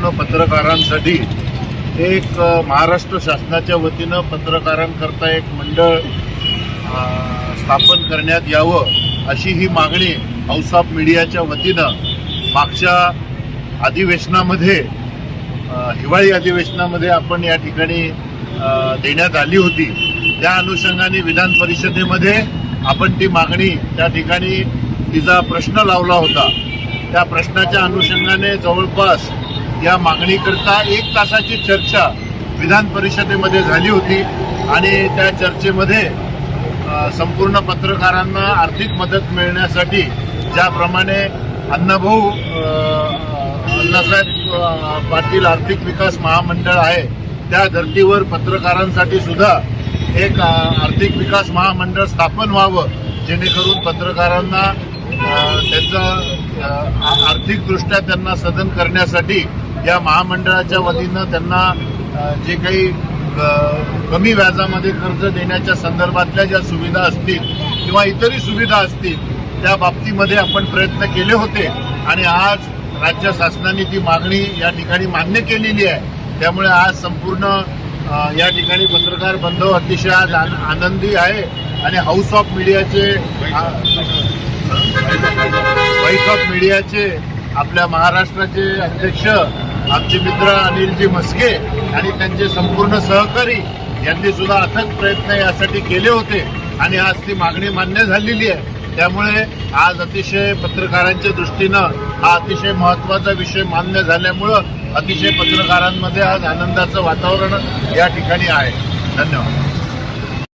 संपूर्ण पत्रकारांसाठी एक महाराष्ट्र शासनाच्या वतीनं पत्रकारांकरता एक मंडळ स्थापन करण्यात यावं अशी ही मागणी हाऊस ऑफ मीडियाच्या वतीनं मागच्या अधिवेशनामध्ये हिवाळी अधिवेशनामध्ये आपण या ठिकाणी देण्यात आली होती। त्या अनुषंगाने विधान परिषदेमध्ये आपण ती मागणी त्या ठिकाणी तिचा प्रश्न लावला होता। त्या प्रश्नाच्या अनुषंगाने जवळपास या मागणीकरता 1 तासाची चर्चा विधान परिषदेमध्ये झाली होती आणि त्या चर्चेमध्ये संपूर्ण पत्रकारांना आर्थिक मदत मिळण्यासाठी ज्याप्रमाणे अण्णाभाऊ अण्णासाहेब पाटील आर्थिक विकास महामंडळ आहे त्या धर्तीवर पत्रकारांसाठी सुद्धा एक आर्थिक विकास महामंडळ स्थापन व्हावं, जेणेकरून पत्रकारांना त्यांचं आर्थिकदृष्ट्या त्यांना सदन करण्यासाठी या महामंडळाच्या वतीनं त्यांना जे काही कमी व्याजामध्ये कर्ज देण्याच्या संदर्भातल्या ज्या सुविधा असतील किंवा इतरही सुविधा असतील त्या बाबतीमध्ये आपण प्रयत्न केले होते आणि आज राज्य शासनाने ती मागणी या ठिकाणी मान्य केलेली आहे। त्यामुळे आज संपूर्ण या ठिकाणी पत्रकार बंधू अतिशय आज आनंदी आहे आणि हाऊस ऑफ मीडियाचे व्हॉइस ऑफ मीडियाचे आपल्या महाराष्ट्राचे अध्यक्ष आमचे मित्र अनिलजी म्हस्के आणि त्यांचे संपूर्ण सहकारी यांनी सुद्धा अथक प्रयत्न यासाठी केले होते आणि आज ती मागणी मान्य झालेली आहे। त्यामुळे आज अतिशय पत्रकारांच्या दृष्टीनं हा अतिशय महत्त्वाचा विषय मान्य झाल्यामुळं अतिशय पत्रकारांमध्ये आज आनंदाचं वातावरण या ठिकाणी आहे। धन्यवाद।